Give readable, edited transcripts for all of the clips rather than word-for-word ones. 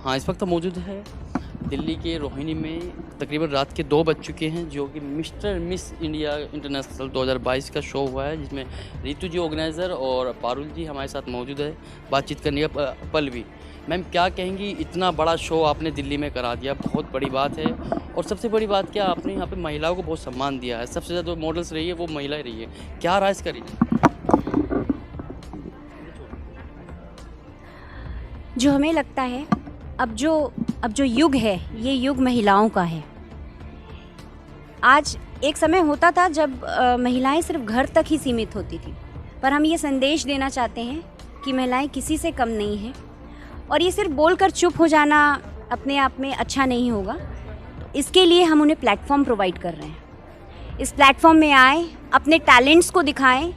हाँ, इस वक्त हम मौजूद है दिल्ली के रोहिणी में। तकरीबन रात के 2 बज चुके हैं, जो कि मिस्टर मिस इंडिया इंटरनेशनल 2022 का शो हुआ है, जिसमें रितु जी ऑर्गेनाइज़र और पारुल जी हमारे साथ मौजूद है बातचीत करने का। पल्लवी मैम, क्या कहेंगी, इतना बड़ा शो आपने दिल्ली में करा दिया, बहुत बड़ी बात है। और सबसे बड़ी बात क्या, आपने यहाँ पे महिलाओं को बहुत सम्मान दिया है, सबसे ज़्यादा जो मॉडल्स रही है वो महिलाएं रही है, क्या राइज करी? जो हमें लगता है अब जो युग है, ये युग महिलाओं का है। आज एक समय होता था जब महिलाएं सिर्फ घर तक ही सीमित होती थी, पर हम ये संदेश देना चाहते हैं कि महिलाएं किसी से कम नहीं हैं। और ये सिर्फ बोलकर चुप हो जाना अपने आप में अच्छा नहीं होगा। इसके लिए हम उन्हें प्लेटफॉर्म प्रोवाइड कर रहे हैं। इस प्लेटफॉर्म में आए, अपने टैलेंट्स को दिखाएं।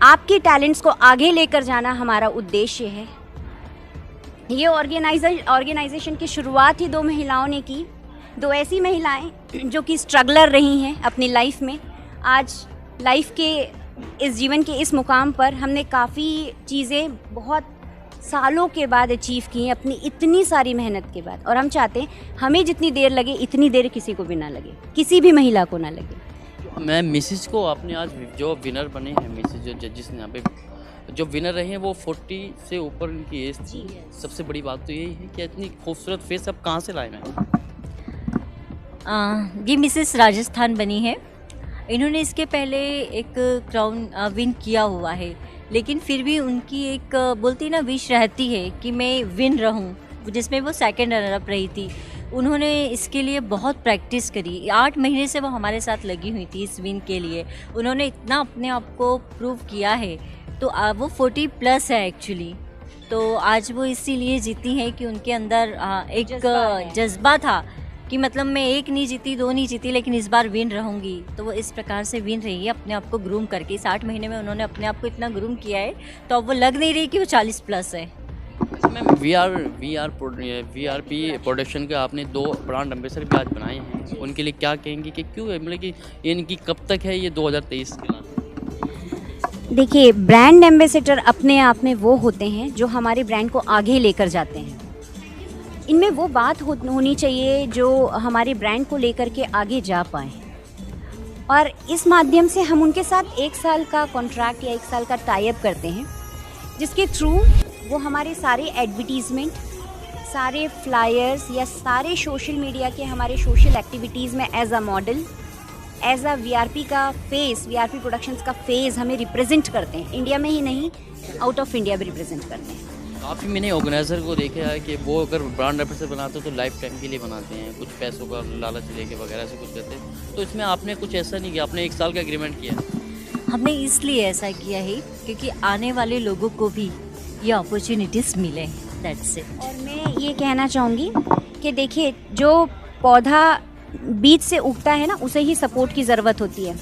आपके टैलेंट्स को आगे लेकर जाना हमारा उद्देश्य है। ये ऑर्गेनाइजेशन की शुरुआत ही 2 महिलाओं ने की। 2 ऐसी महिलाएं जो कि स्ट्रगलर रही हैं अपनी लाइफ में। आज लाइफ के इस जीवन के इस मुकाम पर हमने काफ़ी चीज़ें बहुत सालों के बाद अचीव की हैं, अपनी इतनी सारी मेहनत के बाद। और हम चाहते हैं हमें जितनी देर लगे, इतनी देर किसी को भी ना लगे, किसी भी महिला को ना लगे। मैं मिसिज को आपने आज जो विनर बने हैं, मिसिज जो जजेस ने यहाँ पे जो विनर रहे हैं वो 40 से ऊपर उनकी एज थी। सबसे बड़ी बात तो यही है कि इतनी खूबसूरत फेस आप कहाँ से लाए मैम? ये मिसेस राजस्थान बनी है। इन्होंने इसके पहले एक क्राउन विन किया हुआ है, लेकिन फिर भी उनकी एक बोलती ना विश रहती है कि मैं विन रहूं, जिसमें वो सेकंड रनर अप रही थी। उन्होंने इसके लिए बहुत प्रैक्टिस करी। 8 महीने से वो हमारे साथ लगी हुई थी इस विन के लिए। उन्होंने इतना अपने आप को प्रूव किया है, तो वो 40 प्लस है एक्चुअली। तो आज वो इसीलिए जीती हैं कि उनके अंदर एक जज्बा था कि मतलब मैं 1 नहीं जीती, 2 नहीं जीती, लेकिन इस बार विन रहूँगी। तो वो इस प्रकार से विन रही है अपने आप को ग्रूम करके। इस 8 महीने में उन्होंने अपने आप को इतना ग्रूम किया है, तो अब वो लग नहीं रही कि वो 40 प्लस है। मैम, वीआरपी प्रोडक्शन के आपने 2 ब्रांड एम्बेसडर भी आज बनाए हैं, उनके लिए क्या कहेंगे कि क्यों है, मतलब कि इनकी कब तक है ये 2023 के लिए? देखिए, ब्रांड एम्बेसडर अपने आप में वो होते हैं जो हमारे ब्रांड को आगे लेकर जाते हैं। इनमें वो बात होनी चाहिए जो हमारे ब्रांड को लेकर के आगे जा पाए। और इस माध्यम से हम उनके साथ 1 साल का कॉन्ट्रैक्ट या 1 साल का टाई अप करते हैं, जिसके थ्रू वो हमारे सारे एडवर्टीज़मेंट, सारे फ्लायर्स या सारे सोशल मीडिया के हमारे सोशल एक्टिविटीज़ में as a model, as a VRP का फेस, वीआरपी प्रोडक्शंस का फेस हमें रिप्रेजेंट करते हैं। इंडिया में ही नहीं, आउट ऑफ इंडिया भी रिप्रेजेंट करते हैं। काफ़ी मैंने ऑर्गेनाइज़र को देखा है कि वो अगर ब्रांड एम्बेसडर बनाते हैं तो लाइफ टाइम के लिए बनाते हैं, कुछ पैसों का लालच लेके वगैरह से कुछ करते हैं। तो इसमें आपने कुछ ऐसा नहीं किया, आपने 1 साल का एग्रीमेंट किया? हमने इसलिए ऐसा किया है क्योंकि आने वाले लोगों को भी ये अपॉर्चुनिटीज़ मिले। That's it. और मैं ये कहना चाहूँगी कि देखिए, जो पौधा बीज से उगता है ना, उसे ही सपोर्ट की ज़रूरत होती है,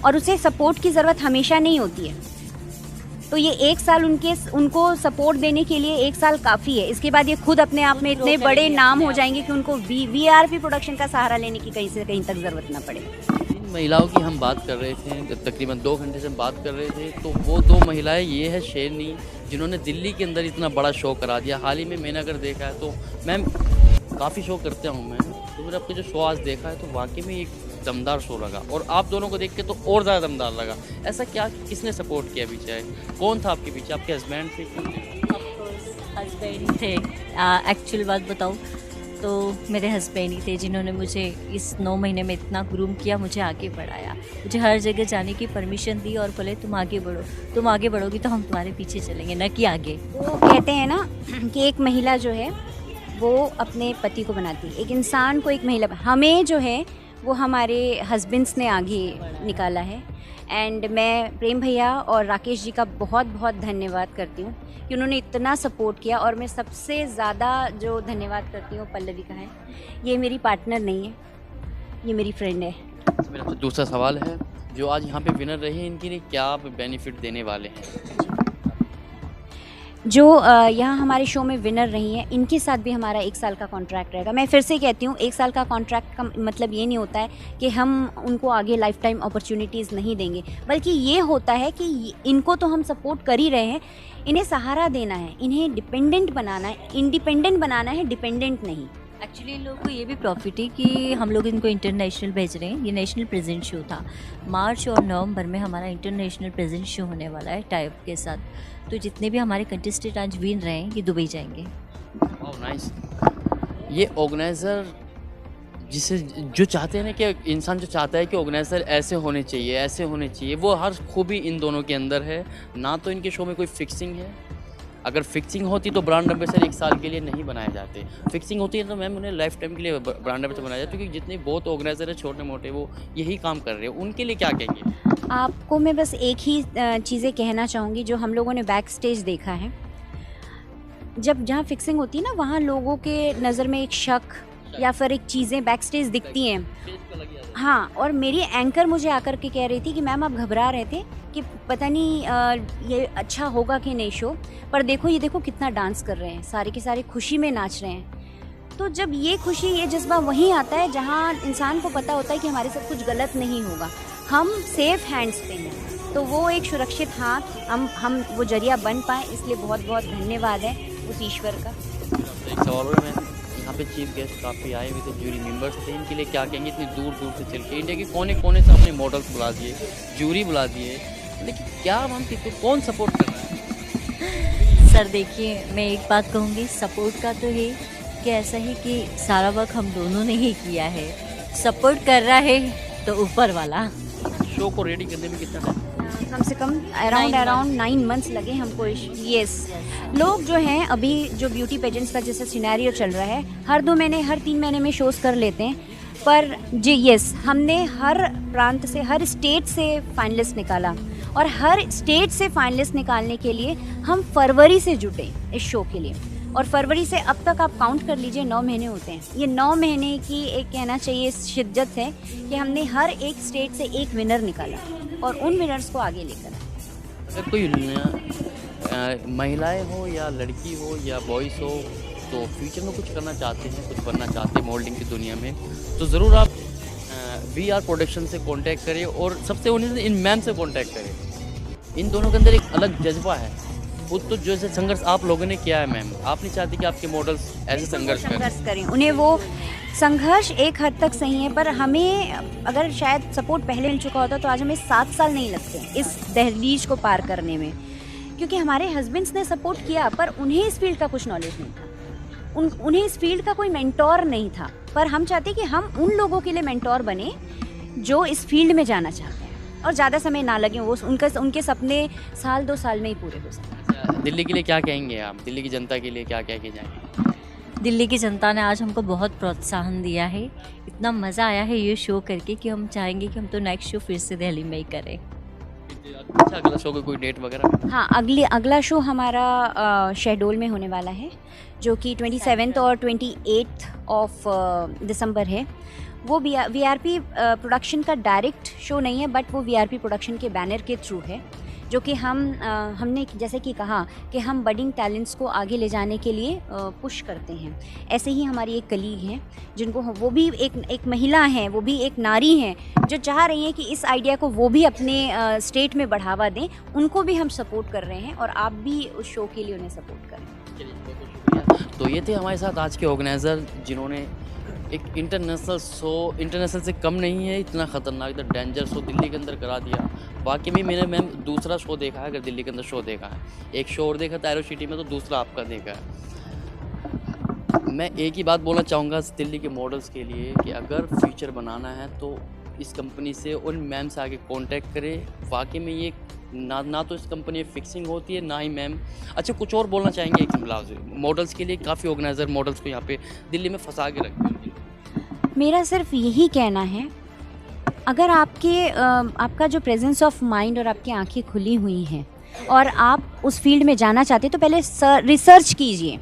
और उसे सपोर्ट की ज़रूरत हमेशा नहीं होती है। तो ये 1 साल उनको सपोर्ट देने के लिए 1 साल काफ़ी है। इसके बाद ये खुद अपने आप में इतने बड़े नाम हो जाएंगे कि उनको वीआरपी प्रोडक्शन का सहारा लेने की कहीं से कहीं तक ज़रूरत ना पड़े। इन महिलाओं की हम बात कर रहे थे, तकरीबन 2 घंटे से हम बात कर रहे थे, तो वो 2 महिलाएं ये है शेरनी, जिन्होंने दिल्ली के अंदर इतना बड़ा शो करा दिया। हाल ही में मैंने अगर देखा है तो मैम, काफ़ी शो करता हूँ मैं, तो मैंने आपको जो शो आज देखा है तो वाकई में एक दमदार शो लगा, और आप दोनों को देख के तो और ज़्यादा दमदार लगा। ऐसा क्या, किसने सपोर्ट किया पीछे, कौन था आपके पीछे? आपके हस्बैंड थे? हस्बैंड थे। एक्चुअल बात बताऊँ तो मेरे हस्बैंड ही थे जिन्होंने मुझे इस 9 महीने में इतना ग्रूम किया, मुझे आगे बढ़ाया, मुझे हर जगह जाने की परमिशन दी और बोले तुम आगे बढ़ो, तुम आगे बढ़ोगी तो हम तुम्हारे पीछे चलेंगे, न कि आगे। वो कहते हैं ना कि एक महिला जो है वो अपने पति को बनाती है, एक इंसान को एक महिला, हमें जो है वो हमारे हस्बैंड्स ने आगे निकाला है। एंड मैं प्रेम भैया और राकेश जी का बहुत बहुत धन्यवाद करती हूँ कि उन्होंने इतना सपोर्ट किया। और मैं सबसे ज़्यादा जो धन्यवाद करती हूँ पल्लवी का है। ये मेरी पार्टनर नहीं है, ये मेरी फ्रेंड है। मेरा तो दूसरा सवाल है, जो आज यहाँ पे विनर रहे हैं, इनके लिए क्या आप बेनिफिट देने वाले हैं? जो यहाँ हमारे शो में विनर रही हैं, इनके साथ भी हमारा 1 साल का कॉन्ट्रैक्ट रहेगा। मैं फिर से कहती हूँ, 1 साल का कॉन्ट्रैक्ट का मतलब ये नहीं होता है कि हम उनको आगे लाइफ टाइम अपॉर्चुनिटीज़ नहीं देंगे, बल्कि ये होता है कि इनको तो हम सपोर्ट कर ही रहे हैं, इन्हें सहारा देना है, इन्हें डिपेंडेंट बनाना है, इंडिपेंडेंट बनाना है, डिपेंडेंट नहीं। एक्चुअली इन लोगों को ये भी प्रॉफिट है कि हम लोग इनको इंटरनेशनल भेज रहे हैं। ये नेशनल प्रेजेंट शो था, मार्च और नवंबर में हमारा इंटरनेशनल प्रेजेंट शो होने वाला है टाइप के साथ। तो जितने भी हमारे कंटेस्टेंट आज विन रहे हैं ये दुबई जाएंगे। Oh nice. ये ऑर्गेनाइज़र जिसे जो चाहते हैं ना, कि इंसान जो चाहता है कि ऑर्गेनाइज़र ऐसे होने चाहिए, ऐसे होने चाहिए, वो हर खूबी इन दोनों के अंदर है। ना तो इनके शो में कोई फिक्सिंग है, अगर फिक्सिंग होती तो ब्रांड एम्बेसडर 1 साल के लिए नहीं बनाए जाते। फिक्सिंग होती है तो मैम उन्हें लाइफ टाइम के लिए ब्रांड एम्बेसडर बनाया जाता है, क्योंकि जितने बहुत ऑर्गेनाइजर हैं छोटे मोटे, वो यही काम कर रहे हैं। उनके लिए क्या कहेंगे? आपको मैं बस एक ही चीज़ें कहना चाहूँगी जो हम लोगों ने बैक स्टेज देखा है। जब जहाँ फिक्सिंग होती है ना, वहाँ लोगों के नज़र में एक शक या फिर एक चीज़ें बैक स्टेज दिखती हैं। हाँ, और मेरी एंकर मुझे आकर के कह रही थी कि मैम आप घबरा रहे थे कि पता नहीं ये अच्छा होगा कि नहीं शो, पर देखो ये देखो कितना डांस कर रहे हैं, सारे के सारे खुशी में नाच रहे हैं। तो जब ये खुशी, ये जज्बा वहीं आता है जहाँ इंसान को पता होता है कि हमारे साथ कुछ गलत नहीं होगा, हम सेफ हैंड्स पे हैं। तो वो एक सुरक्षित हाथ हम वो जरिया बन पाए, इसलिए बहुत बहुत धन्यवाद है उस ईश्वर का। एक सवाल और मैम, यहाँ पे चीफ गेस्ट काफ़ी आए हुए थे, जूरी मेंबर्स थे, इनके लिए क्या कहेंगे? इतनी दूर दूर से चल के इंडिया के कोने कोने से अपने मॉडल्स बुला दिए, जूरी बुला दिए, लेकिन क्या मैम कि कौन सपोर्ट कर रहा है? सर देखिए, मैं एक बात कहूँगी, सपोर्ट का तो है कि ऐसा है कि सारा वर्क हम दोनों ने ही किया है। सपोर्ट कर रहा है तो ऊपर वाला। शो को रेडी करने में कितना टाइम? कम से कम अराउंड 9 मंथ्स लगे हमको। यस, लोग जो हैं अभी जो ब्यूटी पेजेंट्स का जैसे सिनेरियो चल रहा है, हर 2 महीने हर 3 महीने में शोज़ कर लेते हैं, पर जी यस, हमने हर प्रांत से, हर स्टेट से फाइनलिस्ट निकाला, और हर स्टेट से फाइनलिस्ट निकालने के लिए हम फरवरी से जुटे इस शो के लिए। और फरवरी से अब तक आप काउंट कर लीजिए, 9 महीने होते हैं। ये 9 महीने की एक कहना चाहिए शिद्दत है कि हमने हर एक स्टेट से एक विनर निकाला और उन विनर्स को आगे लेकर आए। अगर कोई महिलाएं हो या लड़की हो या बॉयज़ हो, तो फ्यूचर में कुछ करना चाहते हैं, कुछ बनना चाहते हैं मॉडलिंग की दुनिया में, तो ज़रूर आप VR प्रोडक्शन से कांटेक्ट करें, और सबसे उन्हें इन मैम से कांटेक्ट करें। इन दोनों के अंदर एक अलग जज्बा है, खुद तो जैसे संघर्ष आप लोगों ने किया है मैम, आप नहीं चाहती कि आपके मॉडल्स ऐसे संघर्ष करें। उन्हें वो संघर्ष एक हद तक सही है, पर हमें अगर शायद सपोर्ट पहले मिल चुका होता तो आज हमें 7 साल नहीं लगते इस दहलीज को पार करने में, क्योंकि हमारे हस्बैंड्स ने सपोर्ट किया, पर उन्हें इस फील्ड का कुछ नॉलेज नहीं था, उन्हें इस फील्ड का कोई मेंटोर नहीं था। पर हम चाहते कि हम उन लोगों के लिए मेंटोर बने जो इस फील्ड में जाना चाहते हैं, और ज़्यादा समय ना लगे, वो उनके सपने 1-2 साल में ही पूरे हो सकें। दिल्ली के लिए क्या कहेंगे आप? दिल्ली की जनता के लिए क्या कह के जाएंगे? दिल्ली की जनता ने आज हमको बहुत प्रोत्साहन दिया है, इतना मज़ा आया है ये शो करके कि हम चाहेंगे कि हम तो नेक्स्ट शो फिर से दिल्ली में ही करें। अच्छा, अगला शो का कोई डेट वगैरह? हाँ, अगला शो हमारा शहडोल में होने वाला है, जो कि 27 और 28 ऑफ दिसंबर है। वो VRP प्रोडक्शन का डायरेक्ट शो नहीं है, बट वो VRP प्रोडक्शन के बैनर के थ्रू है, जो कि हमने जैसे कि कहा कि हम बडिंग टैलेंट्स को आगे ले जाने के लिए पुश करते हैं। ऐसे ही हमारी एक कलीग हैं जिनको वो भी एक महिला हैं, वो भी एक नारी हैं, जो चाह रही हैं कि इस आइडिया को वो भी अपने स्टेट में बढ़ावा दें, उनको भी हम सपोर्ट कर रहे हैं, और आप भी उस शो के लिए उन्हें सपोर्ट करें। चलिए, बहुत बहुत शुक्रिया। तो ये थे हमारे साथ आज के ऑर्गेनाइज़र, जिन्होंने एक इंटरनेशनल शो, इंटरनेशनल से कम नहीं है, इतना ख़तरनाक, इतना डेंजर शो दिल्ली के अंदर करा दिया। बाकी में मैंने मैम दूसरा शो देखा है, अगर दिल्ली के अंदर शो देखा है, एक शो और देखा था एरो सिटी में, तो दूसरा आपका देखा है। मैं एक ही बात बोलना चाहूँगा दिल्ली के मॉडल्स के लिए कि अगर फ्यूचर बनाना है तो इस कंपनी से, उन मैम से आगे कांटेक्ट करें। वाकई में ये ना तो इस कंपनी में फिक्सिंग होती है, ना ही मैम। अच्छा, कुछ और बोलना चाहेंगे एक मॉडल्स के लिए? काफ़ी ऑर्गेनाइज़र मॉडल्स को यहाँ पे दिल्ली में फंसा के रखते हैं। मेरा सिर्फ यही कहना है, अगर आपका जो प्रेजेंस ऑफ माइंड और आपकी आंखें खुली हुई हैं और आप उस फील्ड में जाना चाहते हैं, तो पहले रिसर्च कीजिए।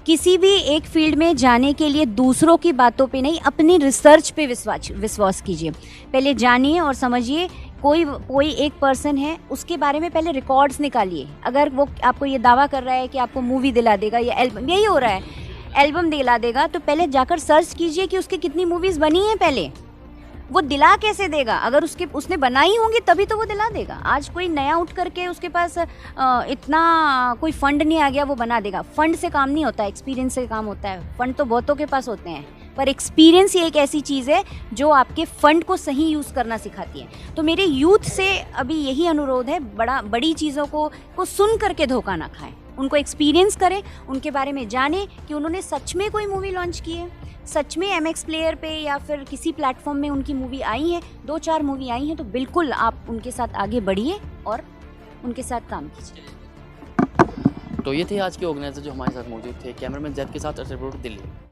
किसी भी एक फील्ड में जाने के लिए दूसरों की बातों पे नहीं, अपनी रिसर्च पे विश्वास कीजिए। पहले जानिए और समझिए कोई एक पर्सन है, उसके बारे में पहले रिकॉर्ड्स निकालिए। अगर वो आपको ये दावा कर रहा है कि आपको मूवी दिला देगा या एल्बम, यही हो रहा है, एल्बम दिला देगा, तो पहले जाकर सर्च कीजिए कि उसकी कितनी मूवीज़ बनी हैं। पहले वो दिला कैसे देगा? अगर उसने बनाई होंगी तभी तो वो दिला देगा। आज कोई नया उठ करके उसके पास इतना कोई फंड नहीं आ गया, वो बना देगा। फंड से काम नहीं होता, एक्सपीरियंस से काम होता है। फंड तो बहुतों के पास होते हैं, पर एक्सपीरियंस ही एक ऐसी चीज़ है जो आपके फंड को सही यूज़ करना सिखाती है। तो मेरे यूथ से अभी यही अनुरोध है, बड़ी चीज़ों को सुन करके धोखा ना खाएं, उनको एक्सपीरियंस करें, उनके बारे में जानें कि उन्होंने सच में कोई मूवी लॉन्च की है, सच में MX प्लेयर पे या फिर किसी प्लेटफॉर्म में उनकी मूवी आई है, 2-4 मूवी आई हैं, तो बिल्कुल आप उनके साथ आगे बढ़िए और उनके साथ काम कीजिए। तो ये थे आज के ऑर्गेनाइजर जो हमारे साथ मौजूद थे। कैमरामैन जैद के साथ अरशद, दिल्ली।